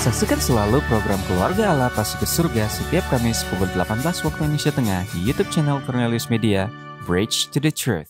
Saksikan selalu program Keluarga Allah Pasti ke Surga setiap Kamis pukul 18 waktu Indonesia Tengah di YouTube channel Cornelius Media, Bridge to the Truth.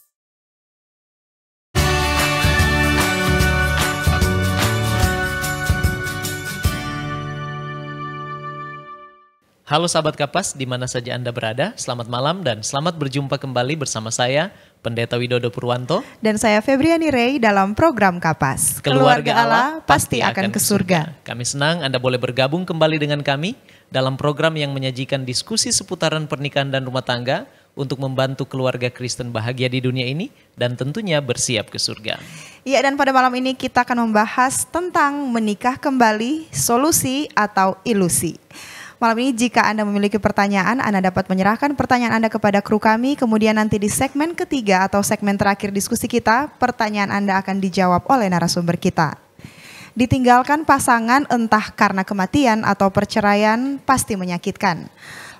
Halo sahabat Kapas, di mana saja Anda berada, selamat malam dan selamat berjumpa kembali bersama saya, Pendeta Widodo Purwanto. Dan saya Febriani Rey dalam program Kapas. Keluarga Allah pasti akan ke surga. Kami senang Anda boleh bergabung kembali dengan kami dalam program yang menyajikan diskusi seputaran pernikahan dan rumah tangga untuk membantu keluarga Kristen bahagia di dunia ini dan tentunya bersiap ke surga. Iya, dan pada malam ini kita akan membahas tentang menikah kembali, solusi atau ilusi. Malam ini jika Anda memiliki pertanyaan, Anda dapat menyerahkan pertanyaan Anda kepada kru kami. Kemudian nanti di segmen ketiga atau segmen terakhir diskusi kita, pertanyaan Anda akan dijawab oleh narasumber kita. Ditinggalkan pasangan entah karena kematian atau perceraian pasti menyakitkan.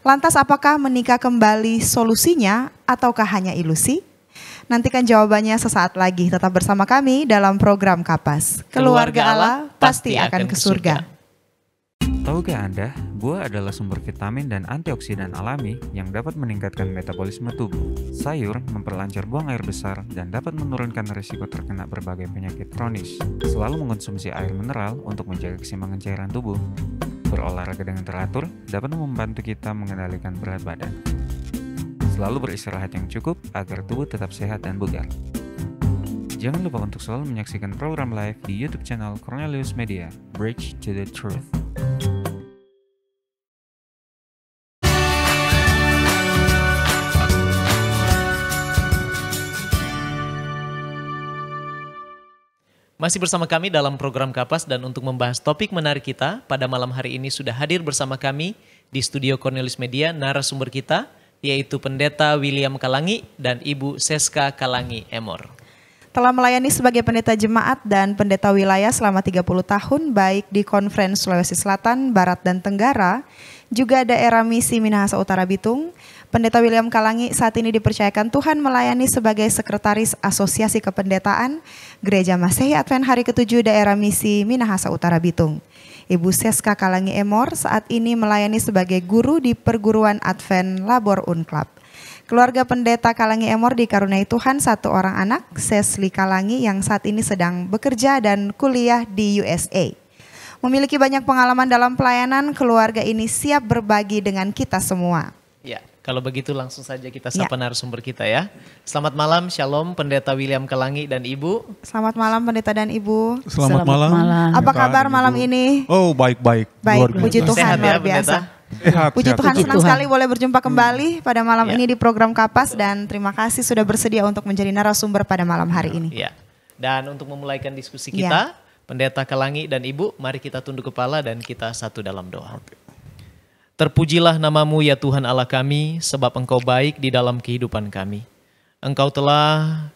Lantas apakah menikah kembali solusinya ataukah hanya ilusi? Nantikan jawabannya sesaat lagi. Tetap bersama kami dalam program Kapas. Keluarga Allah pasti akan ke surga. Tahukah Anda, buah adalah sumber vitamin dan antioksidan alami yang dapat meningkatkan metabolisme tubuh. Sayur memperlancar buang air besar dan dapat menurunkan risiko terkena berbagai penyakit kronis. Selalu mengonsumsi air mineral untuk menjaga keseimbangan cairan tubuh. Berolahraga dengan teratur dapat membantu kita mengendalikan berat badan. Selalu beristirahat yang cukup agar tubuh tetap sehat dan bugar. Jangan lupa untuk selalu menyaksikan program live di YouTube channel Cornelius Media, Bridge to the Truth. Masih bersama kami dalam program Kapas dan untuk membahas topik menarik kita, pada malam hari ini sudah hadir bersama kami di studio Cornelius Media narasumber kita, yaitu Pendeta William Kalangi dan Ibu Seska Kalangi Emor. Telah melayani sebagai pendeta jemaat dan pendeta wilayah selama 30 tahun baik di Konferensi Sulawesi Selatan, Barat dan Tenggara, juga daerah misi Minahasa Utara Bitung. Pendeta William Kalangi saat ini dipercayakan Tuhan melayani sebagai Sekretaris Asosiasi Kependetaan Gereja Masehi Advent Hari ke-7 daerah misi Minahasa Utara Bitung. Ibu Seska Kalangi Emor saat ini melayani sebagai guru di perguruan Advent Labor Unclub. Keluarga Pendeta Kalangi Emor dikaruniai Tuhan satu orang anak, Sesli Kalangi, yang saat ini sedang bekerja dan kuliah di USA. Memiliki banyak pengalaman dalam pelayanan, keluarga ini siap berbagi dengan kita semua. Ya, kalau begitu langsung saja kita sapa narasumber kita ya. Selamat malam, Shalom Pendeta William Kalangi dan Ibu. Selamat malam Pendeta dan Ibu. Selamat malam. Apa kabar malam ini? Oh, baik-baik. Baik, puji Tuhan, luar biasa. Puji Tuhan, senang sekali boleh berjumpa kembali pada malam ini di program Kapas dan terima kasih sudah bersedia untuk menjadi narasumber pada malam hari ini. Ya. Dan untuk memulaikan diskusi kita, Pendeta Kalangi dan Ibu, mari kita tunduk kepala dan kita satu dalam doa. Terpujilah namamu ya Tuhan Allah kami, sebab Engkau baik di dalam kehidupan kami. Engkau telah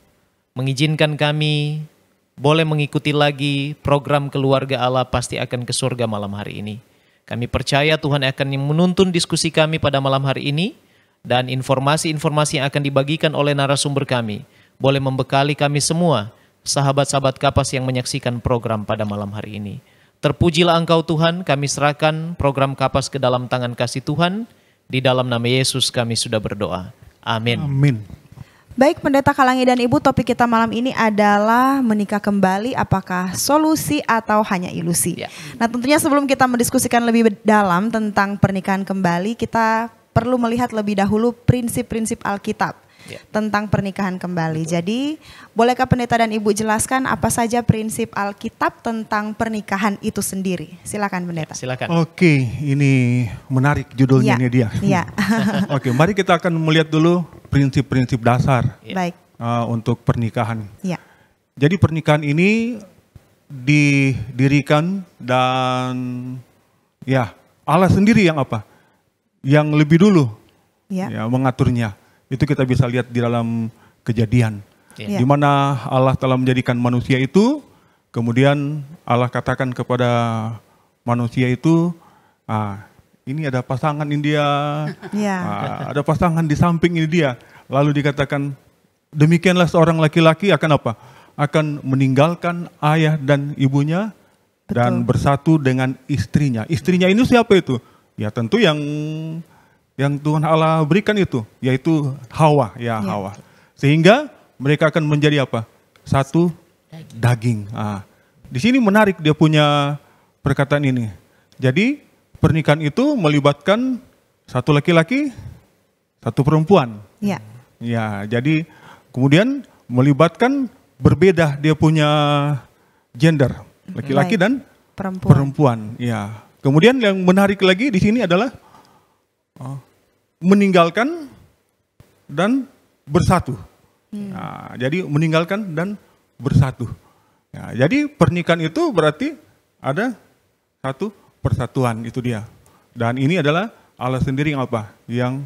mengizinkan kami boleh mengikuti lagi program Keluarga Allah Pasti Akan ke Surga malam hari ini. Kami percaya Tuhan akan menuntun diskusi kami pada malam hari ini dan informasi-informasi yang akan dibagikan oleh narasumber kami boleh membekali kami semua, sahabat-sahabat Kapas yang menyaksikan program pada malam hari ini. Terpujilah Engkau Tuhan, kami serahkan program Kapas ke dalam tangan kasih Tuhan. Di dalam nama Yesus kami sudah berdoa. Amin. Amin. Baik Pendeta Kalangi dan Ibu, topik kita malam ini adalah menikah kembali apakah solusi atau hanya ilusi. Ya. Nah tentunya sebelum kita mendiskusikan lebih dalam tentang pernikahan kembali, kita perlu melihat lebih dahulu prinsip-prinsip Alkitab tentang pernikahan kembali. Jadi bolehkah Pendeta dan Ibu jelaskan apa saja prinsip Alkitab tentang pernikahan itu sendiri? Silakan Pendeta. Silakan. Oke, ini menarik judulnya ini dia. Iya. Oke, mari kita akan melihat dulu prinsip-prinsip dasar Baik. Untuk pernikahan. Iya. Jadi pernikahan ini didirikan dan ya Allah sendiri yang apa? Yang lebih dulu ya mengaturnya. Itu kita bisa lihat di dalam Kejadian. Di mana Allah telah menjadikan manusia itu, kemudian Allah katakan kepada manusia itu, ini ada pasangan ini dia, ada pasangan di samping ini dia. Lalu dikatakan, demikianlah seorang laki-laki akan apa? Akan meninggalkan ayah dan ibunya dan bersatu dengan istrinya. Istrinya ini siapa itu? Ya tentu yang Tuhan Allah berikan itu, yaitu Hawa, Hawa. Sehingga mereka akan menjadi apa? Satu daging. Di sini menarik dia punya perkataan ini. Jadi pernikahan itu melibatkan satu laki-laki, satu perempuan. Ya, jadi kemudian melibatkan berbeda dia punya gender, laki-laki dan perempuan. Ya. Kemudian yang menarik lagi di sini adalah meninggalkan dan bersatu. Nah, jadi meninggalkan dan bersatu. Ya, jadi pernikahan itu berarti ada satu persatuan, itu dia. Dan ini adalah Allah sendiri yang apa? Yang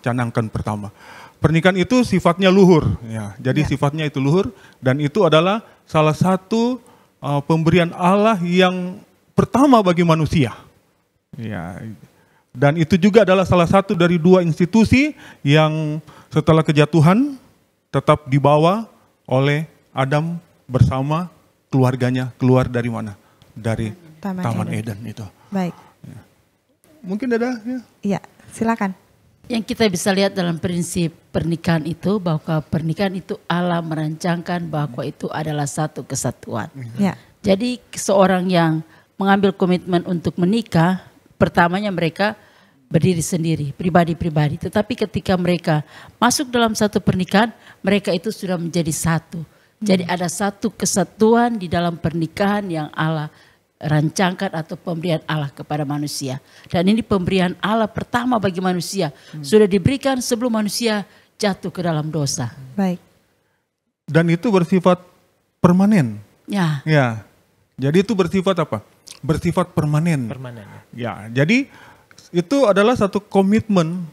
canangkan pertama. Pernikahan itu sifatnya luhur, ya. Jadi sifatnya itu luhur, dan itu adalah salah satu pemberian Allah yang pertama bagi manusia. Ya. Dan itu juga adalah salah satu dari dua institusi yang setelah kejatuhan tetap dibawa oleh Adam bersama keluarganya keluar dari mana? Dari Taman Eden itu. Baik. Ya. Mungkin ada ya? Iya, silakan. Yang kita bisa lihat dalam prinsip pernikahan itu, bahwa pernikahan itu Allah merancangkan bahwa itu adalah satu kesatuan. Ya. Jadi seorang yang mengambil komitmen untuk menikah, pertamanya mereka berdiri sendiri, pribadi-pribadi. Tetapi ketika mereka masuk dalam satu pernikahan, mereka itu sudah menjadi satu. Jadi ada satu kesatuan di dalam pernikahan yang Allah rancangkan atau pemberian Allah kepada manusia. Dan ini pemberian Allah pertama bagi manusia. Sudah diberikan sebelum manusia jatuh ke dalam dosa. Baik. Dan itu bersifat permanen. Ya. Ya. Jadi itu bersifat apa? Bersifat permanen. Permanen. Ya, jadi itu adalah satu komitmen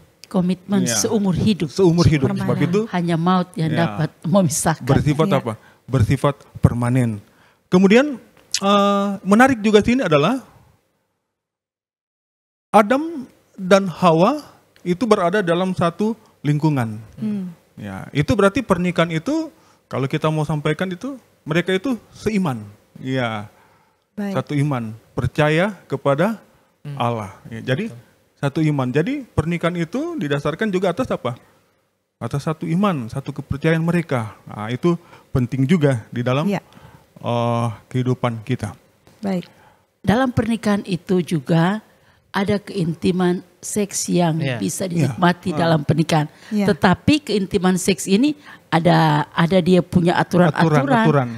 Seumur hidup. Seumur hidup. Sebab itu hanya maut yang dapat memisahkan. Bersifat apa? Bersifat permanen. Kemudian menarik juga sini adalah Adam dan Hawa itu berada dalam satu lingkungan. Ya, itu berarti pernikahan itu kalau kita mau sampaikan itu mereka itu seiman. Ya. Baik. Satu iman, percaya kepada Allah. Ya, jadi satu iman. Jadi pernikahan itu didasarkan juga atas apa? Atas satu iman, satu kepercayaan mereka. Nah, itu penting juga di dalam kehidupan kita. Baik. Dalam pernikahan itu juga ada keintiman seks yang bisa dinikmati dalam pernikahan. Tetapi keintiman seks ini ada dia punya aturan-aturan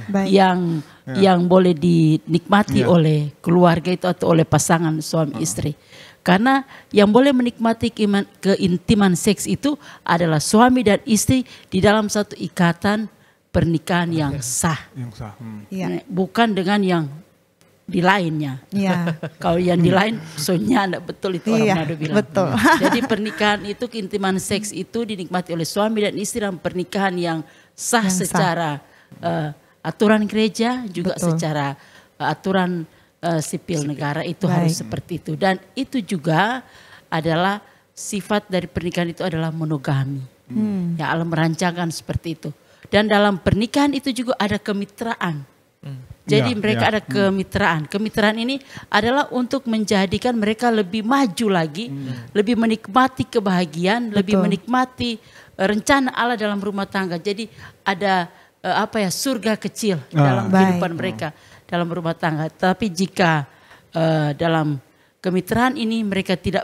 yang boleh dinikmati oleh keluarga itu atau oleh pasangan suami istri. Karena yang boleh menikmati keintiman seks itu adalah suami dan istri di dalam satu ikatan pernikahan yang sah. Yang sah. Bukan dengan yang di lainnya. Kalau yang di lain soalnya enggak betul itu orang Manado bilang. Betul. Jadi pernikahan itu, keintiman seks itu dinikmati oleh suami dan istri dalam pernikahan yang sah secara aturan gereja juga secara aturan sipil negara itu harus seperti itu. Dan itu juga adalah sifat dari pernikahan itu adalah monogami. Ya, Allah merancangkan seperti itu. Dan dalam pernikahan itu juga ada kemitraan. Jadi mereka ada kemitraan. Kemitraan ini adalah untuk menjadikan mereka lebih maju lagi, lebih menikmati kebahagiaan, lebih menikmati rencana Allah dalam rumah tangga. Jadi ada surga kecil dalam kehidupan mereka dalam rumah tangga. Tapi jika dalam kemitraan ini mereka tidak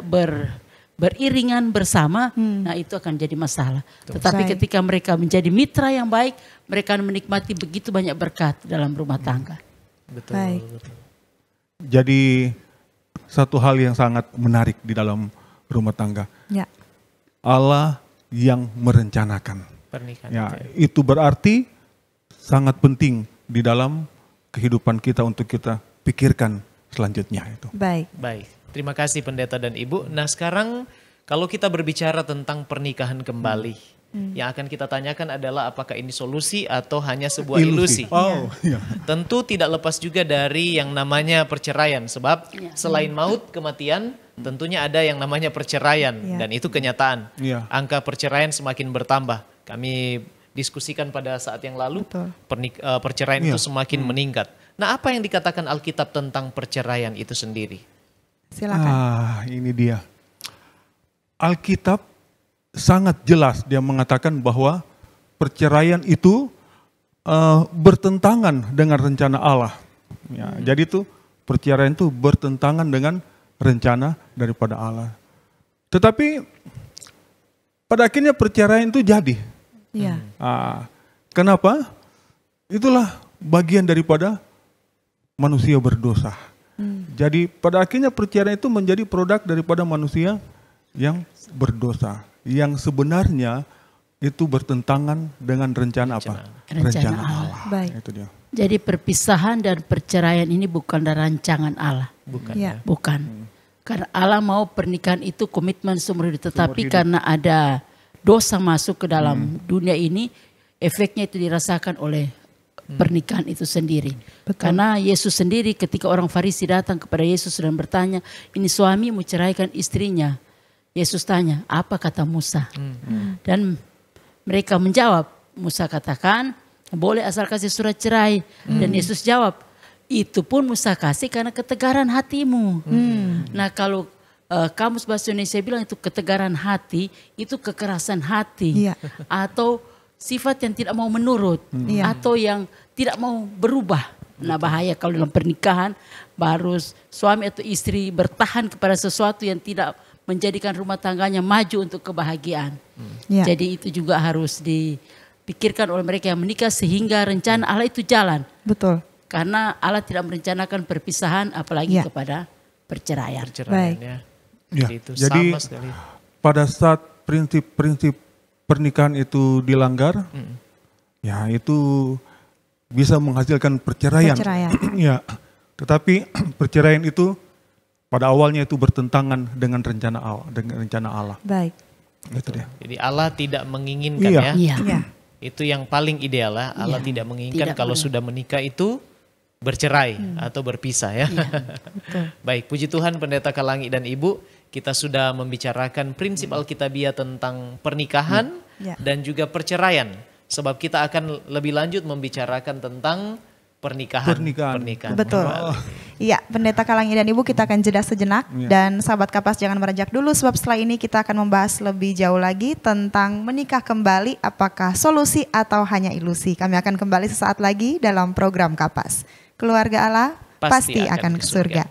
beriringan bersama, nah itu akan jadi masalah. Tetapi ketika mereka menjadi mitra yang baik, mereka akan menikmati begitu banyak berkat dalam rumah tangga. Betul. Betul. Jadi satu hal yang sangat menarik di dalam rumah tangga. Allah yang merencanakan. Pernikahan. Ya, itu berarti sangat penting di dalam kehidupan kita untuk kita pikirkan selanjutnya itu. Baik. Terima kasih pendeta dan ibu. Nah sekarang kalau kita berbicara tentang pernikahan kembali, yang akan kita tanyakan adalah apakah ini solusi atau hanya sebuah ilusi. Tentu tidak lepas juga dari yang namanya perceraian. Sebab selain maut, kematian, tentunya ada yang namanya perceraian. Dan itu kenyataan. Angka perceraian semakin bertambah. Kami diskusikan pada saat yang lalu, perceraian itu semakin meningkat. Nah, apa yang dikatakan Alkitab tentang perceraian itu sendiri? Silakan. Ini dia. Alkitab sangat jelas dia mengatakan bahwa perceraian itu bertentangan dengan rencana Allah. Ya, jadi itu perceraian itu bertentangan dengan rencana daripada Allah. Tetapi pada akhirnya perceraian itu jadi. Ya. Kenapa? Itulah bagian daripada manusia berdosa. Jadi pada akhirnya perceraian itu menjadi produk daripada manusia yang berdosa. Yang sebenarnya itu bertentangan dengan rencana apa? Rencana Allah. Baik. Itu dia. Jadi perpisahan dan perceraian ini bukan dari rancangan Allah. Bukan. Ya. Bukan. Karena Allah mau pernikahan itu komitmen seumur hidup. Tetapi karena ada dosa masuk ke dalam dunia ini, efeknya itu dirasakan oleh pernikahan itu sendiri. Karena Yesus sendiri ketika orang Farisi datang kepada Yesus dan bertanya, ini suami mau ceraikan istrinya. Yesus tanya, apa kata Musa? Dan mereka menjawab, Musa katakan, boleh asal kasih surat cerai. Dan Yesus jawab, itu pun Musa kasih karena ketegaran hatimu. Nah kalau kamus bahasa Indonesia bilang itu ketegaran hati, itu kekerasan hati. Iya. Atau sifat yang tidak mau menurut. Atau yang tidak mau berubah. Nah bahaya kalau dalam pernikahan baru suami atau istri bertahan kepada sesuatu yang tidak menjadikan rumah tangganya maju untuk kebahagiaan. Jadi itu juga harus dipikirkan oleh mereka yang menikah sehingga rencana Allah itu jalan. Betul. Karena Allah tidak merencanakan perpisahan apalagi kepada perceraian. Baik. Ya, Itu jadi sama sekali. pada saat prinsip-prinsip pernikahan itu dilanggar, ya itu bisa menghasilkan perceraian. Ya, tetapi perceraian itu pada awalnya itu bertentangan dengan rencana Allah. Baik. Itu dia. Jadi Allah tidak menginginkan Iya. ya. Iya. Itu yang paling ideal lah. Allah tidak menginginkan Tidak kalau pernah. sudah menikah itu bercerai atau berpisah ya. Baik, puji Tuhan Pendeta Kalangi dan Ibu, kita sudah membicarakan prinsip Alkitabiah tentang pernikahan dan juga perceraian. Sebab kita akan lebih lanjut membicarakan tentang pernikahan. Betul. Iya, Pendeta Kalangi dan Ibu, kita akan jeda sejenak. Dan sahabat Kapas jangan beranjak dulu, sebab setelah ini kita akan membahas lebih jauh lagi tentang menikah kembali, apakah solusi atau hanya ilusi. Kami akan kembali sesaat lagi dalam program Kapas. Keluarga Allah pasti akan ke surga.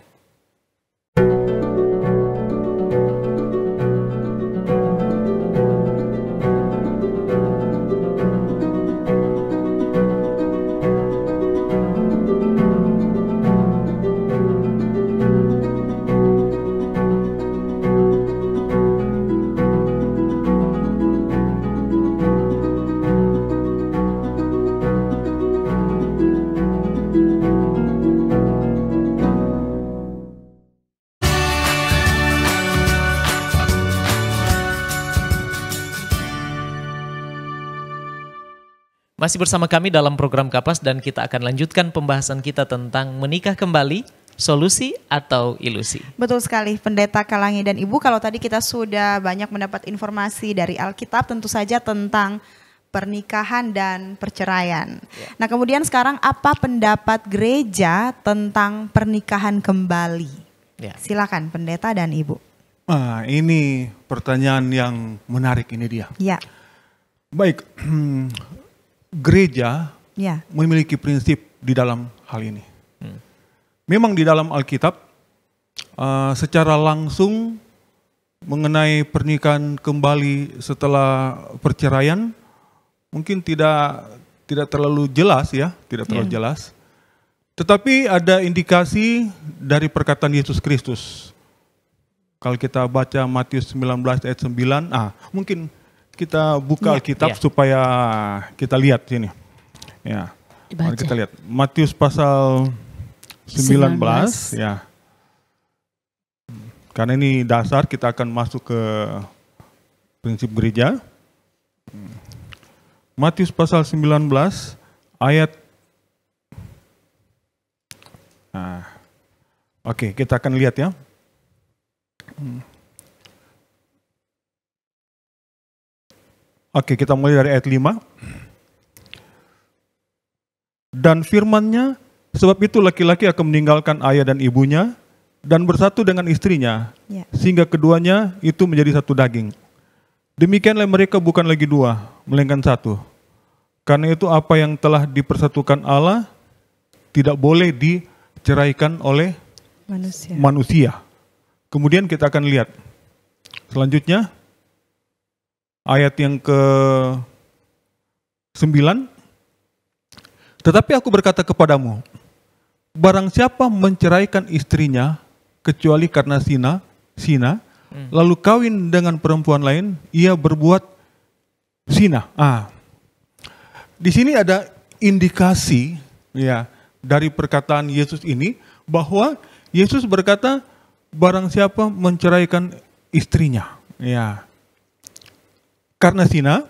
Masih bersama kami dalam program Kapas dan kita akan lanjutkan pembahasan kita tentang menikah kembali, solusi atau ilusi. Betul sekali Pendeta Kalangi dan Ibu, kalau tadi kita sudah banyak mendapat informasi dari Alkitab tentu saja tentang pernikahan dan perceraian. Nah kemudian sekarang apa pendapat gereja tentang pernikahan kembali? Silakan Pendeta dan Ibu. Ini pertanyaan yang menarik ini dia. Ya. Baik, gereja memiliki prinsip di dalam hal ini. Memang di dalam Alkitab secara langsung mengenai pernikahan kembali setelah perceraian mungkin tidak terlalu jelas ya, tidak terlalu jelas. Tetapi ada indikasi dari perkataan Yesus Kristus. Kalau kita baca Matius 19 ayat 9, mungkin kita buka Alkitab supaya kita lihat sini. Ya. Mari kita lihat Matius pasal 19 ya. Karena ini dasar kita akan masuk ke prinsip gereja. Matius pasal 19 ayat Oke, kita akan lihat ya. Oke, kita mulai dari ayat 5. Dan firman-Nya Sebab itu laki-laki akan meninggalkan ayah dan ibunya dan bersatu dengan istrinya, sehingga keduanya itu menjadi satu daging. Demikianlah mereka bukan lagi dua, melainkan satu. Karena itu apa yang telah dipersatukan Allah tidak boleh diceraikan oleh manusia. Kemudian kita akan lihat selanjutnya ayat yang ke-9. Tetapi aku berkata kepadamu, barang siapa menceraikan istrinya kecuali karena zina, lalu kawin dengan perempuan lain, ia berbuat zina. Di sini ada indikasi ya dari perkataan Yesus ini bahwa Yesus berkata barang siapa menceraikan istrinya ya karena zina,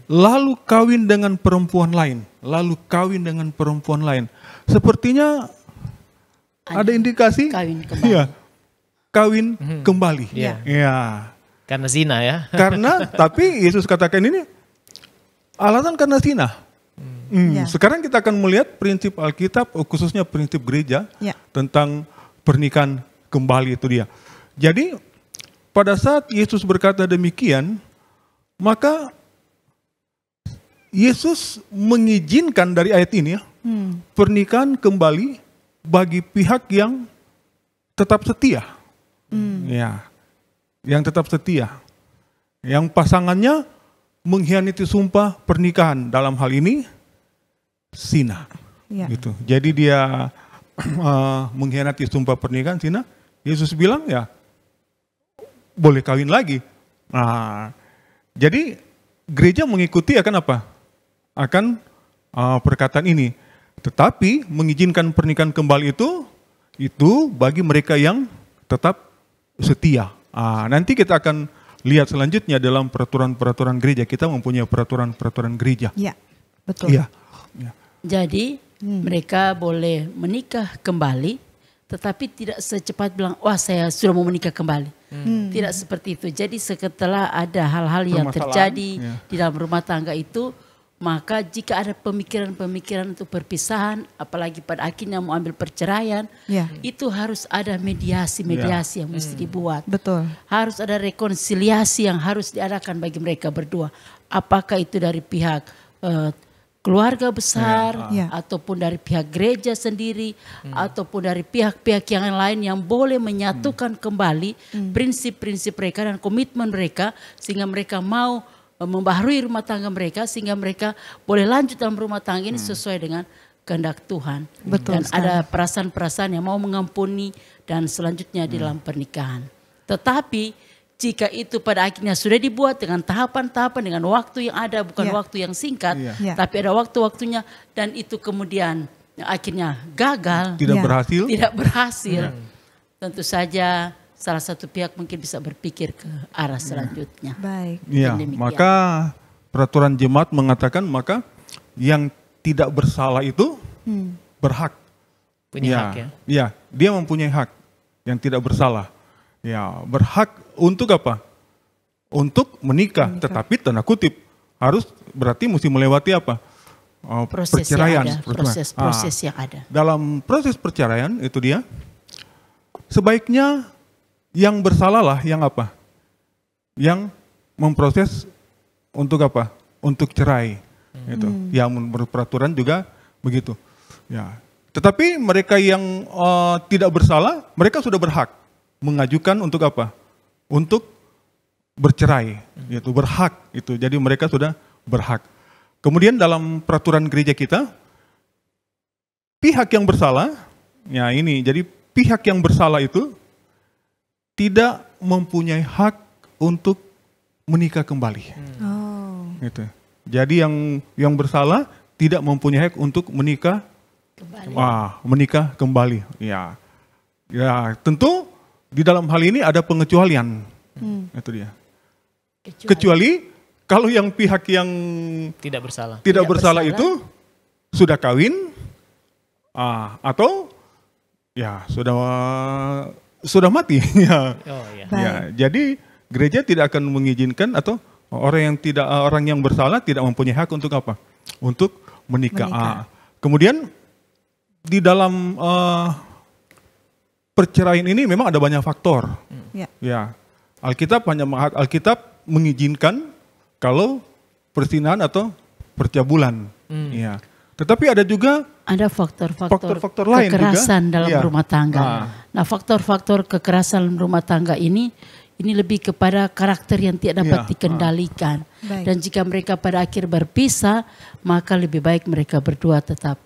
lalu kawin dengan perempuan lain, sepertinya ada indikasi kawin kembali. Ya, kawin kembali. Ya. Ya. Karena zina ya. Tapi Yesus katakan ini alasan karena zina. Sekarang kita akan melihat prinsip Alkitab, khususnya prinsip gereja tentang pernikahan kembali itu dia. Jadi pada saat Yesus berkata demikian, maka Yesus mengizinkan dari ayat ini pernikahan kembali bagi pihak yang tetap setia. Ya, yang tetap setia. Yang pasangannya mengkhianati sumpah pernikahan, dalam hal ini zina. Gitu. Jadi dia mengkhianati sumpah pernikahan zina, Yesus bilang ya boleh kawin lagi. Jadi gereja mengikuti akan apa? Akan perkataan ini. Tetapi mengizinkan pernikahan kembali itu bagi mereka yang tetap setia. Nanti kita akan lihat selanjutnya dalam peraturan-peraturan gereja. Kita mempunyai peraturan-peraturan gereja. Iya, betul. Iya. Jadi mereka boleh menikah kembali, tetapi tidak secepat bilang, wah saya sudah mau menikah kembali. Tidak seperti itu. Jadi setelah ada hal-hal yang terjadi di dalam rumah tangga itu, maka jika ada pemikiran-pemikiran untuk perpisahan, apalagi pada akhirnya mau ambil perceraian, itu harus ada mediasi yang mesti dibuat. Betul. Harus ada rekonsiliasi yang harus diadakan bagi mereka berdua. Apakah itu dari pihak keluarga besar, ataupun dari pihak gereja sendiri, ataupun dari pihak-pihak yang lain yang boleh menyatukan kembali prinsip-prinsip mereka dan komitmen mereka, sehingga mereka mau membaharui rumah tangga mereka, sehingga mereka boleh lanjut dalam rumah tangga ini sesuai dengan kehendak Tuhan. Betul dan sekali. ada perasaan-perasaan yang mau mengampuni dan selanjutnya di dalam pernikahan. Tetapi jika itu pada akhirnya sudah dibuat dengan tahapan-tahapan, dengan waktu yang ada, bukan waktu yang singkat, tapi ada waktu-waktunya, dan itu kemudian akhirnya gagal, tidak berhasil, tentu saja salah satu pihak mungkin bisa berpikir ke arah selanjutnya. Baik. Ya, maka peraturan jemaat mengatakan maka yang tidak bersalah itu berhak. Punya hak ya? Ya, dia mempunyai hak yang tidak bersalah. Ya, berhak untuk apa? Untuk menikah. Tetapi tanda kutip harus berarti mesti melewati apa? Perceraian. Proses yang ada. Dalam proses perceraian itu dia sebaiknya yang bersalahlah yang apa? Yang memproses untuk apa? Untuk cerai. Gitu. Ya, menurut peraturan juga begitu. Ya. Tetapi mereka yang tidak bersalah, mereka sudah berhak mengajukan untuk apa? Untuk bercerai. Yaitu berhak itu. Jadi mereka sudah berhak. Kemudian dalam peraturan gereja kita, pihak yang bersalah, ya ini, jadi pihak yang bersalah itu tidak mempunyai hak untuk menikah kembali. Gitu. Jadi yang bersalah tidak mempunyai hak untuk menikah kembali. Ya, tentu di dalam hal ini ada pengecualian. Itu dia. Kecuali kalau yang pihak yang tidak bersalah itu sudah kawin atau ya sudah mati. Ya, jadi gereja tidak akan mengizinkan atau orang yang bersalah tidak mempunyai hak untuk apa? Untuk menikah. Kemudian di dalam perceraian ini memang ada banyak faktor. Ya, Alkitab mengizinkan kalau perzinahan atau percabulan. Ya. Tetapi ada juga ada faktor-faktor lain kekerasan juga dalam rumah tangga. Nah, faktor-faktor kekerasan rumah tangga ini lebih kepada karakter yang tidak dapat dikendalikan. Dan jika mereka pada akhir berpisah, maka lebih baik mereka berdua tetap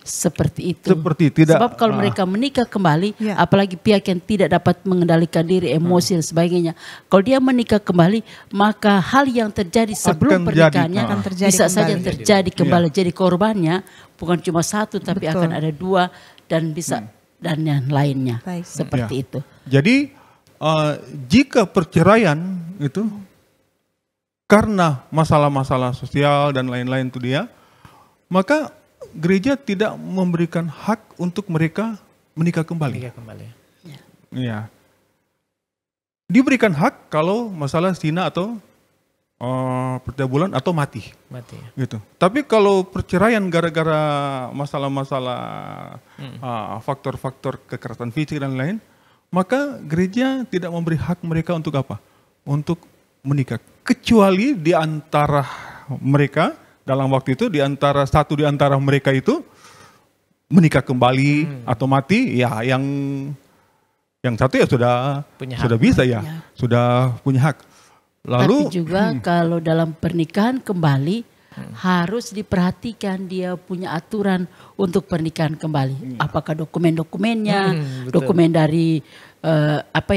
seperti itu. Sebab kalau mereka menikah kembali, apalagi pihak yang tidak dapat mengendalikan diri, emosi dan sebagainya. Kalau dia menikah kembali, maka hal yang terjadi sebelum pernikahannya bisa saja terjadi kembali. Jadi korbannya bukan cuma satu, tapi akan ada dua dan bisa dan yang lainnya. Seperti itu. Jadi jika perceraian itu karena masalah-masalah sosial dan lain-lain itu dia, maka gereja tidak memberikan hak untuk mereka menikah kembali. Ya. Diberikan hak kalau masalah zina atau percabulan atau mati. Gitu. Tapi kalau perceraian gara-gara masalah-masalah faktor-faktor kekerasan fisik dan lain, maka gereja tidak memberi hak mereka untuk apa? Untuk menikah. Kecuali di antara mereka dalam waktu itu di antara mereka itu menikah kembali atau mati, ya yang satu ya sudah bisa ya, sudah punya hak. Lalu tapi juga kalau dalam pernikahan kembali harus diperhatikan dia punya aturan untuk pernikahan kembali. Apakah dokumen-dokumennya, dokumen dari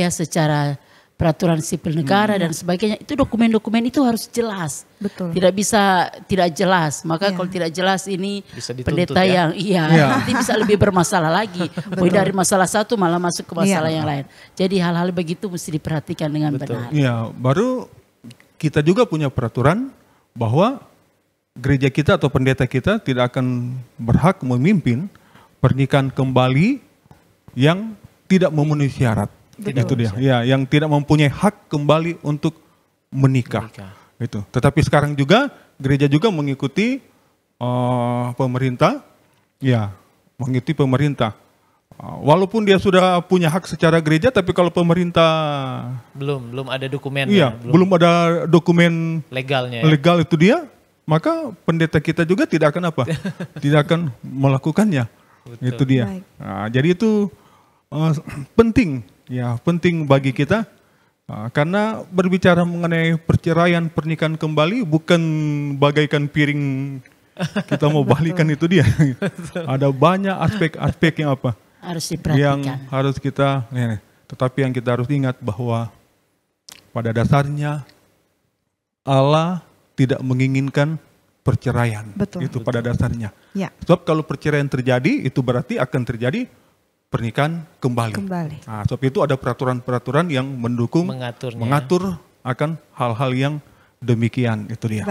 secara peraturan sipil negara dan sebagainya, itu dokumen-dokumen itu harus jelas. Betul. Tidak bisa tidak jelas. Maka kalau tidak jelas ini pendeta yang nanti bisa lebih bermasalah lagi. Mulai dari masalah satu malah masuk ke masalah yang lain. Jadi hal-hal begitu mesti diperhatikan dengan benar. Iya, baru kita juga punya peraturan bahwa gereja kita atau pendeta kita tidak akan berhak memimpin pernikahan kembali yang tidak memenuhi syarat. Itu dia. Ya, yang tidak mempunyai hak kembali untuk menikah. Itu. Tetapi sekarang juga gereja juga mengikuti pemerintah. Ya, mengikuti pemerintah. Walaupun dia sudah punya hak secara gereja, tapi kalau pemerintah belum ada dokumen. Iya, belum ada dokumen legalnya. Legal itu dia, maka pendeta kita juga tidak akan apa? Tidak akan melakukannya. Betul. Itu dia. Nah, jadi itu penting. Ya, penting bagi kita karena berbicara mengenai perceraian pernikahan kembali bukan bagaikan piring kita mau balikan itu dia. Ada banyak aspek-aspek yang apa? Harus diperhatikan. Yang harus kita, tetapi yang kita harus ingat bahwa pada dasarnya Allah tidak menginginkan perceraian. Itu pada dasarnya. Ya. Sebab kalau perceraian terjadi itu berarti akan terjadi pernikahan kembali. Nah, sebab itu ada peraturan-peraturan yang mendukung, mengatur akan hal-hal yang demikian. Itu dia.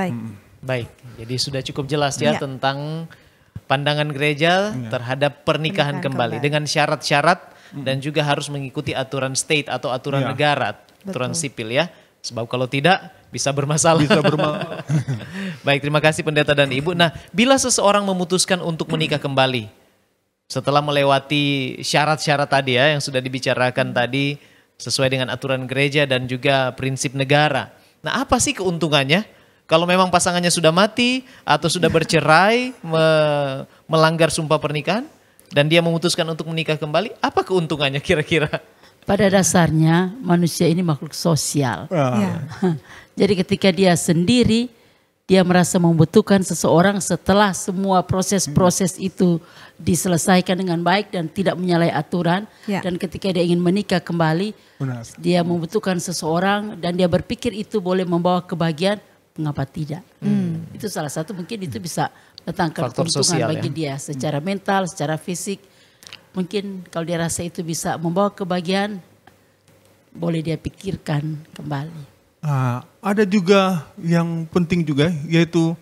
Baik, jadi sudah cukup jelas ya tentang pandangan gereja terhadap pernikahan kembali dengan syarat-syarat dan juga harus mengikuti aturan state atau aturan negara, aturan sipil ya. Sebab kalau tidak bisa bermasalah. Baik, terima kasih pendeta dan ibu. Nah, bila seseorang memutuskan untuk menikah kembali, setelah melewati syarat-syarat tadi ya yang sudah dibicarakan tadi sesuai dengan aturan gereja dan juga prinsip negara. Nah, apa sih keuntungannya kalau memang pasangannya sudah mati atau sudah bercerai, melanggar sumpah pernikahan dan dia memutuskan untuk menikah kembali? Apa keuntungannya kira-kira? Pada dasarnya manusia ini makhluk sosial. Jadi ketika dia sendiri, dia merasa membutuhkan seseorang setelah semua proses-proses itu diselesaikan dengan baik dan tidak menyalahi aturan. Dan ketika dia ingin menikah kembali, dia membutuhkan seseorang dan dia berpikir itu boleh membawa kebahagiaan, mengapa tidak? Itu salah satu mungkin itu bisa datangkan keuntungan bagi dia secara mental, secara fisik. Mungkin kalau dia rasa itu bisa membawa kebahagiaan, boleh dia pikirkan kembali. Ada juga yang penting juga yaitu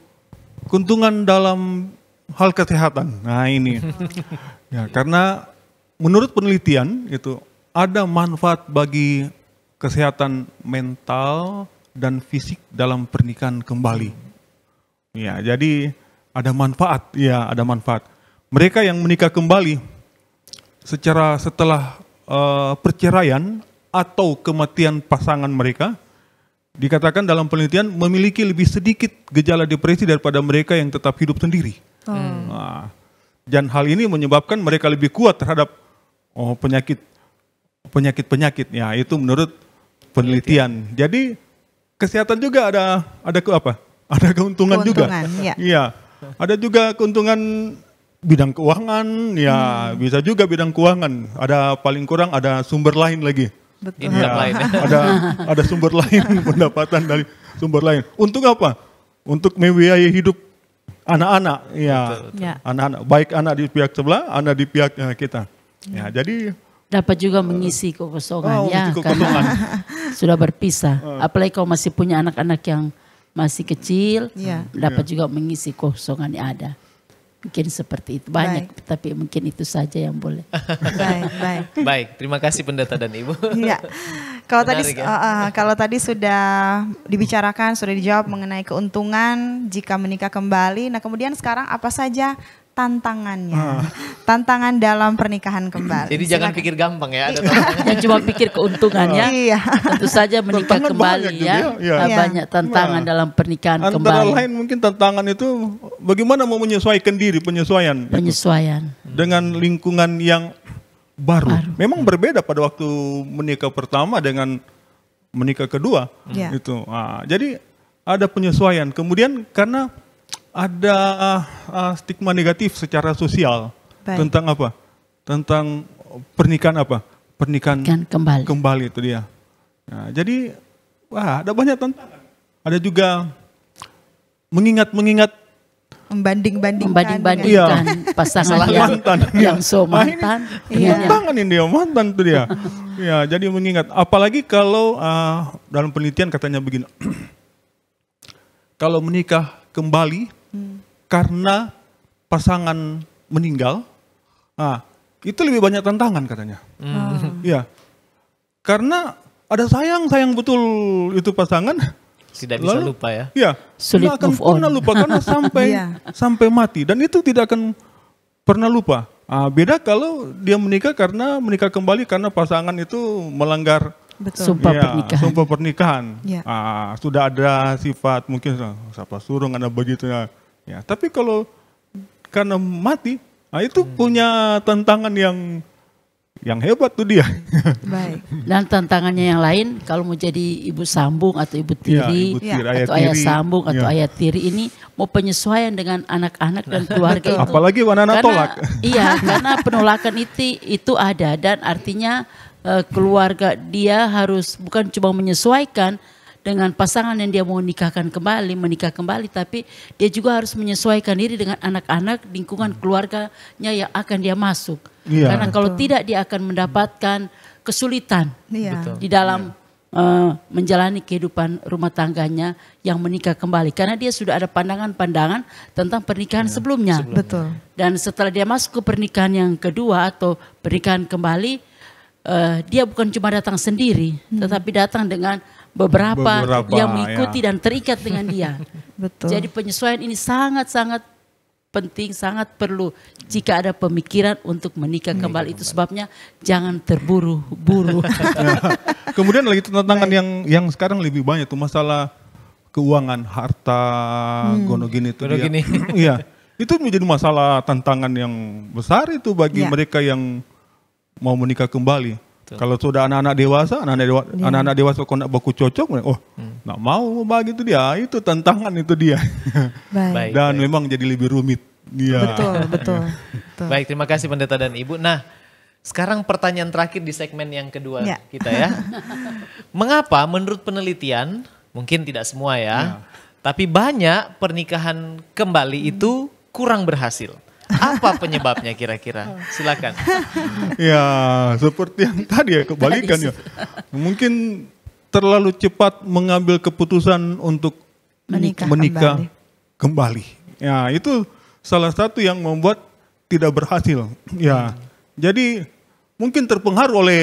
keuntungan dalam hal kesehatan. Nah ini ya, karena menurut penelitian itu ada manfaat bagi kesehatan mental dan fisik dalam pernikahan kembali. Ya, jadi ada manfaat, ya ada manfaat. mereka yang menikah kembali setelah perceraian atau kematian pasangan mereka, dikatakan dalam penelitian memiliki lebih sedikit gejala depresi daripada mereka yang tetap hidup sendiri. Nah, dan hal ini menyebabkan mereka lebih kuat terhadap penyakit-penyakit. Ya, itu menurut penelitian. Jadi kesehatan juga ada keuntungan juga. Ya. Iya. Ada juga keuntungan bidang keuangan, ya bisa juga bidang keuangan. Ada paling kurang ada sumber lain lagi. Betul. Ya, ada sumber lain, pendapatan dari sumber lain. Untuk apa? Untuk membiayai hidup anak-anak. Ya, anak-anak, baik anak di pihak sebelah, anak di pihak kita. Ya, jadi dapat juga mengisi kekosongan ya, karena sudah berpisah. Apalagi kalau masih punya anak-anak yang masih kecil, dapat juga mengisi kekosongan yang ada. Mungkin seperti itu, banyak, tapi mungkin itu saja yang boleh. Baik, terima kasih pendeta dan Ibu. Iya. Kalau tadi sudah dibicarakan, sudah dijawab mengenai keuntungan jika menikah kembali. Nah, kemudian sekarang apa saja tantangannya? Tantangan dalam pernikahan kembali. Jadi jangan pikir gampang ya. Yang cuma pikir keuntungannya, tentu saja menikah kembali ya. Banyak tantangan dalam pernikahan kembali. Antara lain mungkin tantangan itu bagaimana mau menyesuaikan diri, penyesuaian. Dengan lingkungan yang baru. Memang berbeda pada waktu menikah pertama dengan menikah kedua. Itu. Jadi ada penyesuaian. Kemudian karena ada stigma negatif secara sosial tentang apa? Tentang pernikahan apa? Pernikahan kembali itu dia. Nah, jadi ada banyak tantangan. Ada juga membanding-bandingkan pasangan yang so mantan. Tantangan ini dia, mantan itu dia. Ya, jadi mengingat. Apalagi kalau dalam penelitian katanya begini. Kalau menikah kembali karena pasangan meninggal, itu lebih banyak tantangan katanya. Ya, karena ada sayang betul itu pasangan. Tidak bisa lupa ya. Ya, sulit akan move on. pernah lupa karena sampai mati, dan itu tidak akan pernah lupa. Beda kalau dia menikah kembali karena pasangan itu melanggar sumpah pernikahan. Sudah ada sifat mungkin surung ada begitu ya. Ya, tapi kalau karena mati, itu punya tantangan yang hebat tuh dia. Dan tantangannya yang lain kalau mau jadi ibu sambung atau ibu tiri, atau ayah sambung atau ayah tiri ini mau penyesuaian dengan anak-anak dan keluarga itu. Apalagi anak-anak tolak. Iya, karena penolakan itu ada, dan artinya keluarga dia harus bukan cuma menyesuaikan dengan pasangan yang dia mau menikah kembali, tapi dia juga harus menyesuaikan diri dengan anak-anak, lingkungan keluarganya yang akan dia masuk. Karena kalau tidak dia akan mendapatkan kesulitan di dalam menjalani kehidupan rumah tangganya yang menikah kembali. Karena dia sudah ada pandangan-pandangan tentang pernikahan sebelumnya. Betul. Dan setelah dia masuk ke pernikahan yang kedua atau pernikahan kembali, dia bukan cuma datang sendiri, tetapi datang dengan beberapa yang mengikuti dan terikat dengan dia. Betul. Jadi penyesuaian ini sangat-sangat penting, sangat perlu jika ada pemikiran untuk menikah kembali. Itu sebabnya jangan terburu-buru. Kemudian lagi tantangan yang sekarang lebih banyak tuh masalah keuangan, harta, gono-gini itu dia. Iya, itu menjadi masalah tantangan yang besar itu bagi mereka yang mau menikah kembali. Kalau sudah anak-anak dewasa kok nak baku cocok, nak mau begitu dia, itu tantangan itu dia. Dan memang jadi lebih rumit. Betul. Baik, terima kasih pendeta dan Ibu. Nah, sekarang pertanyaan terakhir di segmen yang kedua kita ya. Mengapa menurut penelitian, mungkin tidak semua ya, tapi banyak pernikahan kembali itu kurang berhasil? Apa penyebabnya kira-kira? Silakan. Ya, seperti yang tadi ya, kebalikan ya. Mungkin terlalu cepat mengambil keputusan untuk menikah kembali. Ya, itu salah satu yang membuat tidak berhasil. Ya, jadi mungkin terpengaruh oleh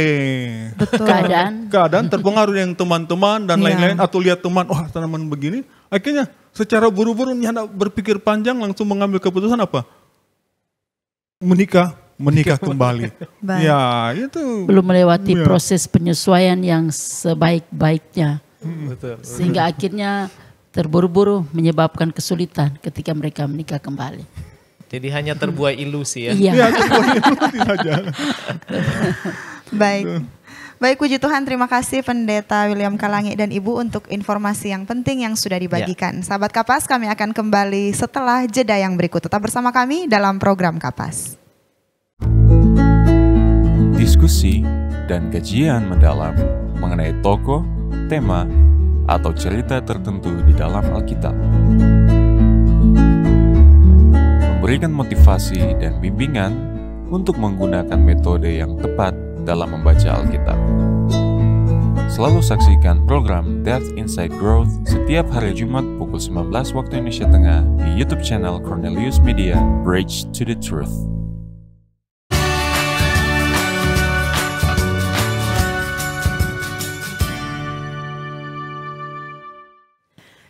keadaan, terpengaruh yang teman-teman dan lain-lain, atau lihat teman, tanaman begini, akhirnya secara buru-buru berpikir panjang langsung mengambil keputusan apa? menikah kembali. Ya, itu belum melewati proses penyesuaian yang sebaik-baiknya. Sehingga akhirnya terburu-buru menyebabkan kesulitan ketika mereka menikah kembali. Jadi hanya terbuai ilusi ya. Iya. Ya, terbuai ilusi saja. Baik, puji Tuhan, terima kasih Pendeta William Kalangi dan Ibu untuk informasi yang penting yang sudah dibagikan. Sahabat Kapas, kami akan kembali setelah jeda yang berikut. Tetap bersama kami dalam program Kapas. Diskusi dan kajian mendalam mengenai tokoh, tema, atau cerita tertentu di dalam Alkitab. Memberikan motivasi dan bimbingan untuk menggunakan metode yang tepat dalam membaca Alkitab. Selalu saksikan program Depth Inside Growth setiap hari Jumat pukul 19 waktu Indonesia Tengah di YouTube channel Cornelius Media, Bridge to the Truth.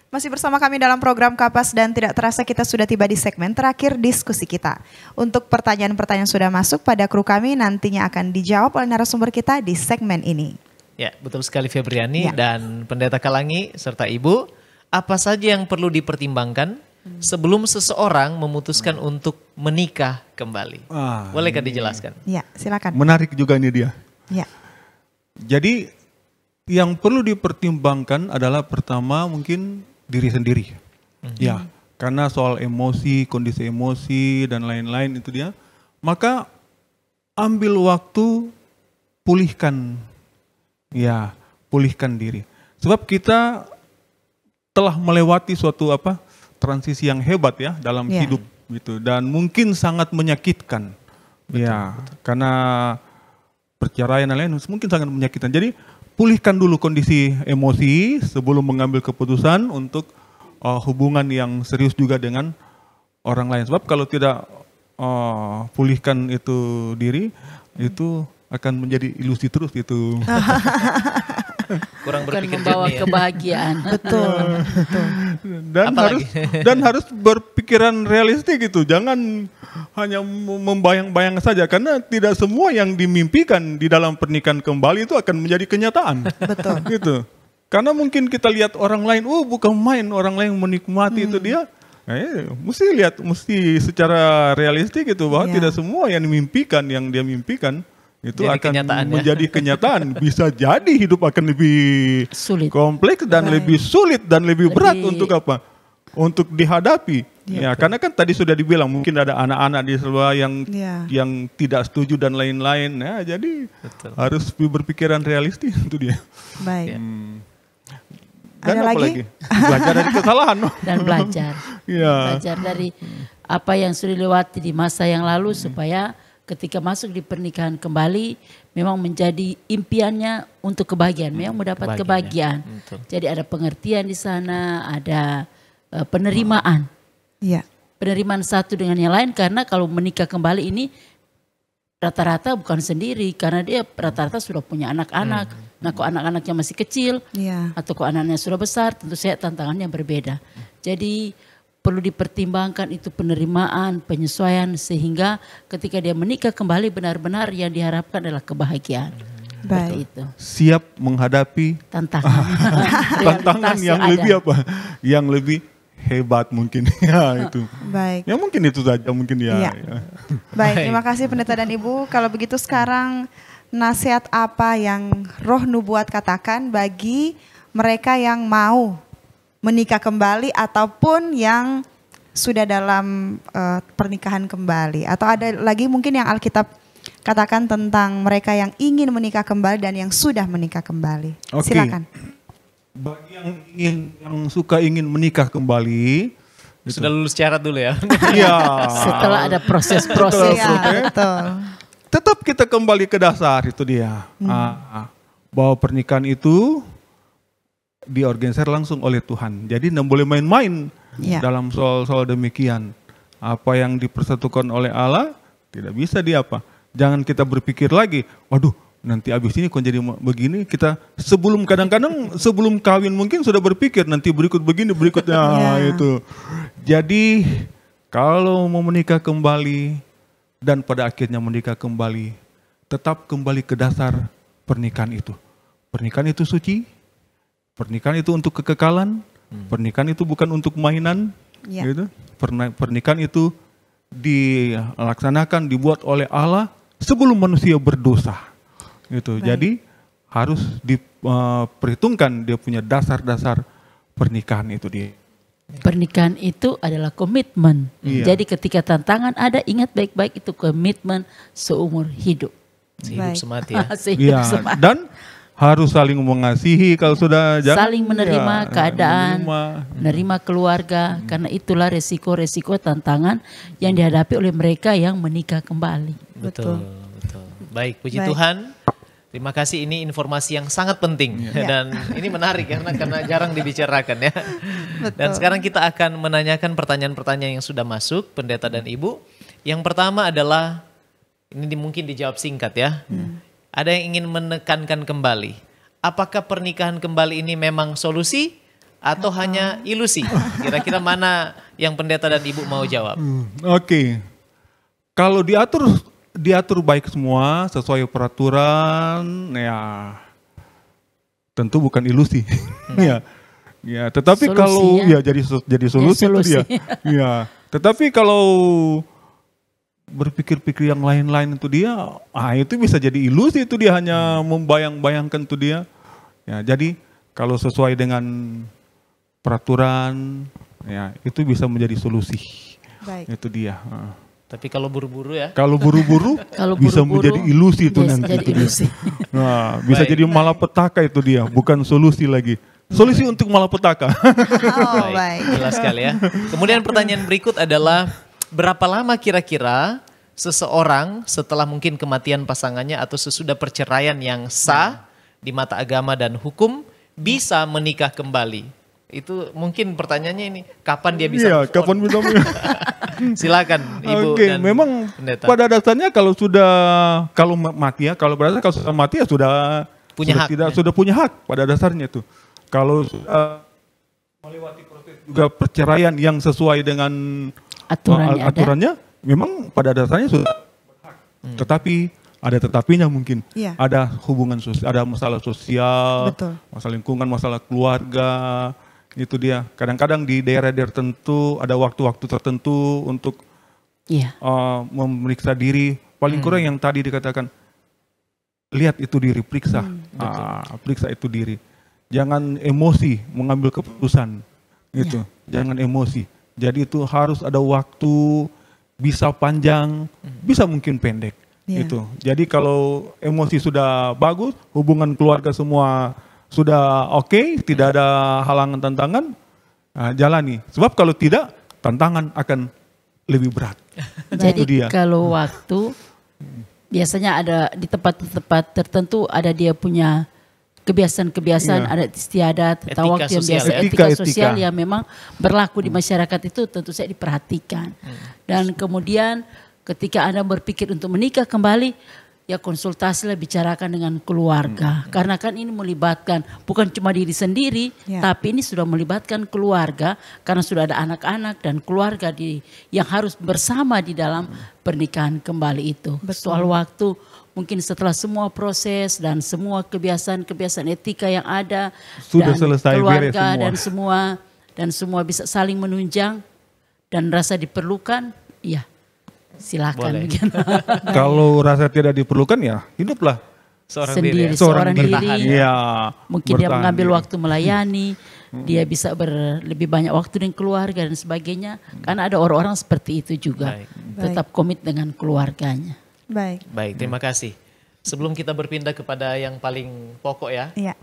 Masih bersama kami dalam program Kapas dan tidak terasa kita sudah tiba di segmen terakhir diskusi kita. Untuk pertanyaan-pertanyaan sudah masuk pada kru kami nantinya akan dijawab oleh narasumber kita di segmen ini. Ya, betul sekali Febriani dan Pendeta Kalangi serta Ibu. Apa saja yang perlu dipertimbangkan sebelum seseorang memutuskan untuk menikah kembali? Bolehkah dijelaskan? Ya, silakan. Menarik juga ini dia. Ya. Jadi yang perlu dipertimbangkan adalah pertama mungkin diri sendiri. Ya, karena soal emosi, kondisi emosi dan lain-lain itu dia. Maka ambil waktu pulihkan. Ya, pulihkan diri. Sebab kita telah melewati suatu transisi yang hebat ya dalam hidup gitu dan mungkin sangat menyakitkan. Betul. Karena perceraian dan lain mungkin sangat menyakitkan. Jadi pulihkan dulu kondisi emosi sebelum mengambil keputusan untuk hubungan yang serius juga dengan orang lain. Sebab kalau tidak pulihkan itu diri, itu akan menjadi ilusi terus itu. Kurang berpikir membawa jernih, kebahagiaan. Betul. Dan harus berpikiran realistik gitu. Jangan hanya membayang-bayang saja karena tidak semua yang dimimpikan di dalam pernikahan kembali itu akan menjadi kenyataan. Betul. Gitu. Karena mungkin kita lihat orang lain, bukan main orang lain menikmati itu dia. Mesti secara realistik itu bahwa tidak semua yang dimimpikan, yang dia mimpikan itu jadi akan menjadi kenyataan. Bisa jadi hidup akan lebih sulit, kompleks dan lebih sulit dan lebih berat untuk apa? Untuk dihadapi. Ya, karena kan tadi sudah dibilang mungkin ada anak-anak di sebelah yang tidak setuju dan lain-lain. Ya, jadi harus berpikiran realistis itu dia. Baik. Dan ada apa lagi? Belajar dari kesalahan. Dan belajar. Belajar dari apa yang sudah dilewati di masa yang lalu supaya ketika masuk di pernikahan kembali memang menjadi impiannya untuk kebahagiaan, memang mendapat kebahagiaan. Jadi ada pengertian di sana, ada penerimaan. Penerimaan satu dengan yang lain karena kalau menikah kembali ini rata-rata bukan sendiri karena dia rata-rata sudah punya anak-anak. Nah, kok anak-anaknya masih kecil atau kok anaknya sudah besar, tentu saja tantangannya berbeda. Jadi perlu dipertimbangkan itu penerimaan, penyesuaian sehingga ketika dia menikah kembali benar-benar yang diharapkan adalah kebahagiaan. Baik. Itu. Siap menghadapi tantangan yang lebih yang lebih hebat mungkin itu. Baik. Ya mungkin itu saja mungkin ya. Baik, terima kasih Pendeta dan Ibu. Kalau begitu sekarang nasihat apa yang Roh Nubuat katakan bagi mereka yang mau menikah kembali ataupun yang sudah dalam pernikahan kembali, atau ada lagi mungkin yang Alkitab katakan tentang mereka yang ingin menikah kembali dan yang sudah menikah kembali. Silakan. Bagi yang suka ingin menikah kembali, sudah lulus syarat dulu ya. Iya. Setelah ada proses-proses. Betul. Tetap kita kembali ke dasar itu dia. Bahwa pernikahan itu diorganisir langsung oleh Tuhan. Jadi tidak boleh main-main dalam soal-soal demikian. Apa yang dipersatukan oleh Allah tidak bisa Jangan kita berpikir lagi, waduh nanti abis ini kok jadi begini. Kita kadang-kadang sebelum kawin mungkin sudah berpikir nanti berikut begini, berikutnya itu. Jadi kalau mau menikah kembali, dan pada akhirnya menikah kembali, tetap kembali ke dasar pernikahan itu. Pernikahan itu suci, pernikahan itu untuk kekekalan, pernikahan itu bukan untuk mainan, gitu. Pernikahan itu dilaksanakan, dibuat oleh Allah sebelum manusia berdosa. Gitu. Jadi harus diperhitungkan dia punya dasar-dasar pernikahan itu dia. Pernikahan itu adalah komitmen. Jadi ketika tantangan ada, ingat baik-baik itu komitmen seumur hidup. Sehidup semati ya. Sehidup semati. Dan harus saling mengasihi kalau sudah saling menerima keadaan, menerima keluarga, karena itulah resiko-resiko tantangan yang dihadapi oleh mereka yang menikah kembali. Betul. Baik, puji Tuhan. Terima kasih, ini informasi yang sangat penting dan ini menarik karena jarang dibicarakan ya. Dan sekarang kita akan menanyakan pertanyaan-pertanyaan yang sudah masuk, pendeta dan ibu. Yang pertama adalah, ini mungkin dijawab singkat ya. Ada yang ingin menekankan kembali, apakah pernikahan kembali ini memang solusi atau hanya ilusi? Kira-kira mana yang pendeta dan ibu mau jawab? Oke. Kalau diatur baik semua sesuai peraturan, ya tentu bukan ilusi. Ya, tetapi solusi, kalau jadi solusi itu dia. Ya, tetapi kalau berpikir-pikir yang lain-lain itu dia, itu bisa jadi ilusi, itu dia hanya membayang-bayangkan itu dia. Ya, jadi kalau sesuai dengan peraturan, ya itu bisa menjadi solusi. Baik. Itu dia. Tapi kalau buru-buru ya? Kalau buru-buru bisa menjadi ilusi itu nanti. Jadi ilusi. Nah, bisa jadi malapetaka itu dia, bukan solusi lagi. Solusi untuk malapetaka. Baik. Jelas sekali ya. Kemudian pertanyaan berikut adalah, berapa lama kira-kira seseorang setelah mungkin kematian pasangannya atau sesudah perceraian yang sah di mata agama dan hukum bisa menikah kembali? Itu mungkin pertanyaannya ini, kapan dia bisa? Iya, kapan bisa? Silakan Ibu dan memang pendeta. Pada dasarnya kalau mati ya, kalau sudah mati ya sudah punya hak pada dasarnya itu. Kalau melewati proses juga perceraian yang sesuai dengan aturannya, memang pada dasarnya sudah berhak. Tetapi ada tetapinya mungkin. Ada hubungan sosial, ada masalah sosial, masalah lingkungan, masalah keluarga. Itu dia. Kadang-kadang di daerah-daerah tertentu ada waktu-waktu tertentu untuk memeriksa diri. Paling kurang yang tadi dikatakan, lihat itu diri, periksa. Periksa itu diri. Jangan emosi mengambil keputusan. Gitu. Jangan emosi. Jadi itu harus ada waktu, bisa panjang, bisa mungkin pendek. Gitu. Jadi kalau emosi sudah bagus, hubungan keluarga semua sudah oke, tidak ada halangan tantangan, jalani. Sebab kalau tidak, tantangan akan lebih berat. Jadi kalau waktu, biasanya ada di tempat-tempat tertentu ada dia punya kebiasaan-kebiasaan, adat istiadat, tentang waktu yang biasa, etika sosial yang memang berlaku di masyarakat itu tentu saja diperhatikan. Dan kemudian ketika Anda berpikir untuk menikah kembali, ya konsultasilah, bicarakan dengan keluarga. Karena kan ini melibatkan bukan cuma diri sendiri, tapi ini sudah melibatkan keluarga karena sudah ada anak-anak dan keluarga yang harus bersama di dalam pernikahan kembali itu. Soal waktu, mungkin setelah semua proses dan semua kebiasaan-kebiasaan etika yang ada, sudah dan selesai, keluarga dan semua bisa saling menunjang dan rasa diperlukan, silakan. Kalau rasa tidak diperlukan, ya hiduplah seorang diri. Mungkin dia mengambil waktu melayani, dia bisa lebih banyak waktu dengan keluarga dan sebagainya. Karena ada orang-orang seperti itu juga, tetap komit dengan keluarganya. Baik, terima kasih. Sebelum kita berpindah kepada yang paling pokok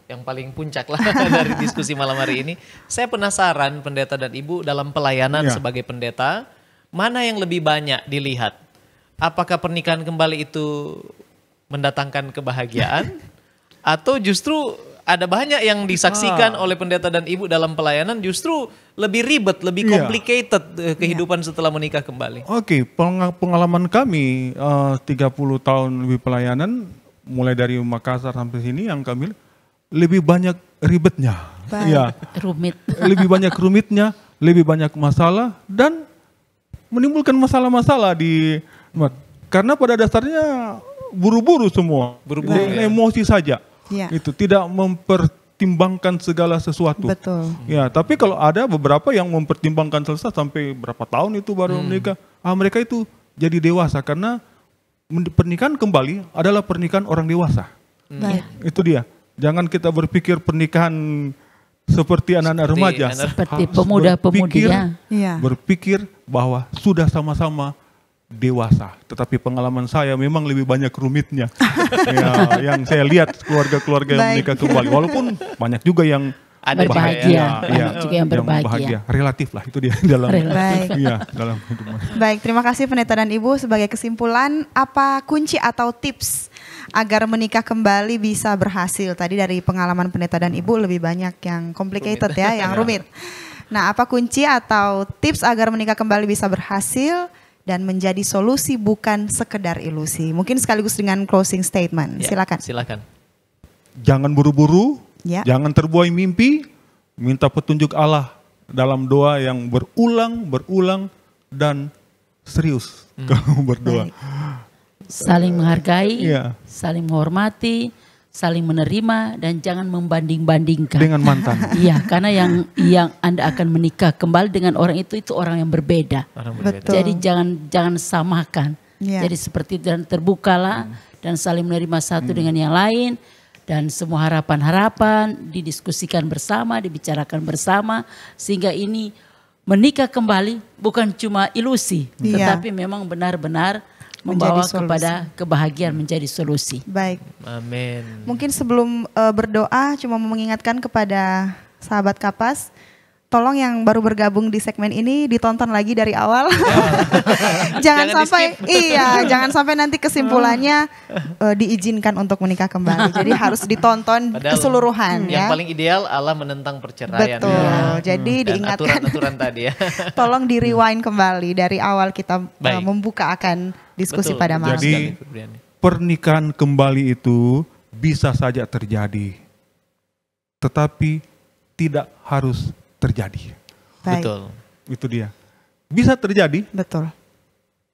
yang paling puncak lah dari diskusi malam hari ini, saya penasaran pendeta dan ibu dalam pelayanan sebagai pendeta, mana yang lebih banyak dilihat? Apakah pernikahan kembali itu mendatangkan kebahagiaan? Atau justru ada banyak yang disaksikan oleh pendeta dan ibu dalam pelayanan justru lebih ribet, lebih complicated kehidupan setelah menikah kembali? Oke, pengalaman kami 30 tahun lebih pelayanan, mulai dari Makassar sampai sini yang kami lebih banyak ribetnya. Rumit. Lebih banyak rumitnya, lebih banyak masalah dan menimbulkan masalah-masalah Karena pada dasarnya buru-buru semua, emosi saja. Ya. Itu tidak mempertimbangkan segala sesuatu. Betul. Ya, tapi kalau ada beberapa yang mempertimbangkan selesai sampai berapa tahun itu baru menikah, mereka itu jadi dewasa karena pernikahan kembali adalah pernikahan orang dewasa. Baik. Itu dia. Jangan kita berpikir pernikahan seperti anak-anak remaja. Seperti pemuda-pemudi ya. Berpikir bahwa sudah sama-sama dewasa. Tetapi pengalaman saya memang lebih banyak rumitnya. Ya, yang saya lihat keluarga-keluarga yang menikah kembali. Walaupun banyak juga yang berbahagia. Juga yang berbahagia. Relatif lah itu dia dalam dalam hidup. Baik, terima kasih Pendeta dan Ibu. Sebagai kesimpulan, apa kunci atau tips agar menikah kembali bisa berhasil? Tadi dari pengalaman Pendeta dan Ibu lebih banyak yang complicated yang rumit. Nah, apa kunci atau tips agar menikah kembali bisa berhasil dan menjadi solusi bukan sekedar ilusi? Mungkin sekaligus dengan closing statement. Silakan. Jangan buru-buru, jangan terbuai mimpi, minta petunjuk Allah dalam doa yang berulang dan serius kalau berdoa. Saling menghargai, saling menghormati, saling menerima, dan jangan membanding-bandingkan dengan mantan. Iya, karena yang Anda akan menikah kembali dengan orang itu orang yang berbeda. Betul. Jadi jangan samakan. Jadi seperti itu, dan terbukalah dan saling menerima satu dengan yang lain, dan semua harapan-harapan didiskusikan bersama, dibicarakan bersama, sehingga ini menikah kembali bukan cuma ilusi, tetapi memang benar-benar membawa kepada kebahagiaan, menjadi solusi. Baik. Amin. Mungkin sebelum berdoa cuma mau mengingatkan kepada sahabat Kapas, tolong yang baru bergabung di segmen ini ditonton lagi dari awal. jangan sampai nanti kesimpulannya diizinkan untuk menikah kembali. Jadi harus ditonton keseluruhan. Yang paling ideal Allah menentang perceraian. Betul. Jadi diingatkan aturan-aturan tadi ya. Tolong di rewind kembali dari awal kita membuka akan diskusi pada malam. Jadi pernikahan kembali itu bisa saja terjadi, tetapi tidak harus terjadi. Baik. Betul. Itu dia. Bisa terjadi. Betul.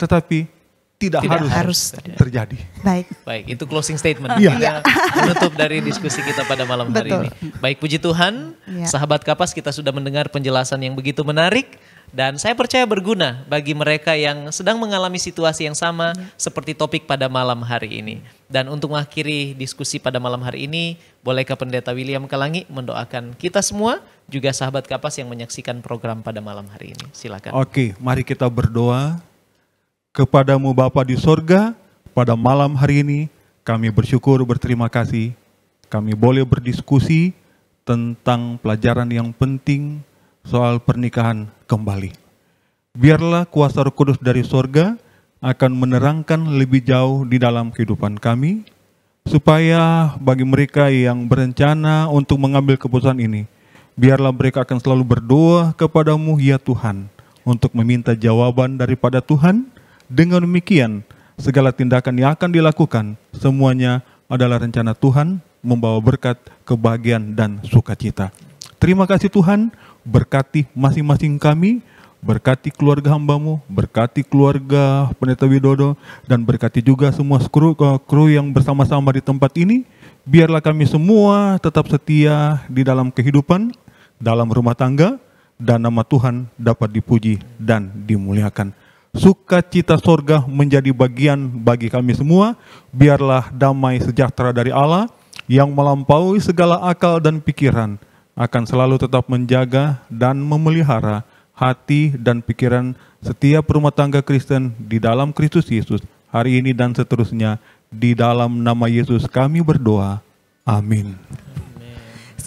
Tetapi tidak harus terjadi. Baik, itu closing statement. Kita menutup dari diskusi kita pada malam hari ini. Baik, puji Tuhan, sahabat Kapas, kita sudah mendengar penjelasan yang begitu menarik. Dan saya percaya berguna bagi mereka yang sedang mengalami situasi yang sama seperti topik pada malam hari ini. Dan untuk mengakhiri diskusi pada malam hari ini, bolehkah Pendeta William Kalangi mendoakan kita semua, juga sahabat Kapas yang menyaksikan program pada malam hari ini. Silakan. Oke, mari kita berdoa. Kepadamu Bapa di sorga, pada malam hari ini kami bersyukur, berterima kasih. Kami boleh berdiskusi tentang pelajaran yang penting soal pernikahan kembali. Biarlah kuasa Roh Kudus dari sorga akan menerangkan lebih jauh di dalam kehidupan kami, supaya bagi mereka yang berencana untuk mengambil keputusan ini, biarlah mereka akan selalu berdoa kepadamu ya Tuhan, untuk meminta jawaban daripada Tuhan. Dengan demikian, segala tindakan yang akan dilakukan, semuanya adalah rencana Tuhan, membawa berkat, kebahagiaan, dan sukacita. Terima kasih Tuhan, berkati masing-masing kami, berkati keluarga hamba-Mu, berkati keluarga Pendeta Widodo, dan berkati juga semua kru yang bersama-sama di tempat ini. Biarlah kami semua tetap setia di dalam kehidupan, dalam rumah tangga, dan nama Tuhan dapat dipuji dan dimuliakan. Sukacita sorga menjadi bagian bagi kami semua. Biarlah damai sejahtera dari Allah yang melampaui segala akal dan pikiran akan selalu tetap menjaga dan memelihara hati dan pikiran setiap rumah tangga Kristen di dalam Kristus Yesus hari ini dan seterusnya. Di dalam nama Yesus kami berdoa. Amin.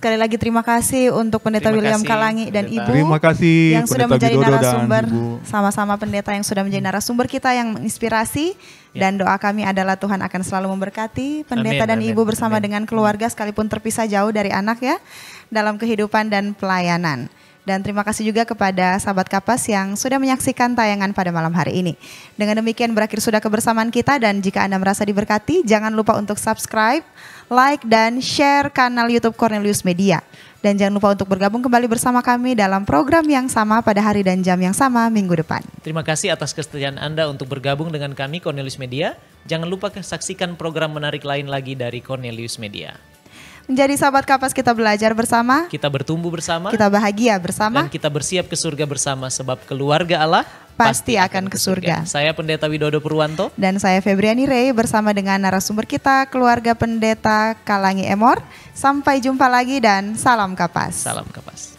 Sekali lagi terima kasih untuk Pendeta William Kalangi dan Ibu. Terima kasih yang sudah menjadi narasumber, sama-sama pendeta yang sudah menjadi narasumber kita yang menginspirasi. Dan doa kami adalah Tuhan akan selalu memberkati pendeta dan Ibu bersama dengan keluarga sekalipun terpisah jauh dari anak ya, dalam kehidupan dan pelayanan. Dan terima kasih juga kepada sahabat Kapas yang sudah menyaksikan tayangan pada malam hari ini. Dengan demikian berakhir sudah kebersamaan kita, dan jika Anda merasa diberkati, jangan lupa untuk subscribe, like, dan share kanal YouTube Cornelius Media. Dan jangan lupa untuk bergabung kembali bersama kami dalam program yang sama pada hari dan jam yang sama minggu depan. Terima kasih atas kesetiaan Anda untuk bergabung dengan kami Cornelius Media. Jangan lupa saksikan program menarik lain lagi dari Cornelius Media. Menjadi sahabat Kapas, kita belajar bersama, kita bertumbuh bersama, kita bahagia bersama, dan kita bersiap ke surga bersama, sebab keluarga Allah pasti akan ke surga. Saya Pendeta Widodo Purwanto. Dan saya Febriani Rey bersama dengan narasumber kita, keluarga Pendeta Kalangi Emor. Sampai jumpa lagi dan salam Kapas. Salam Kapas.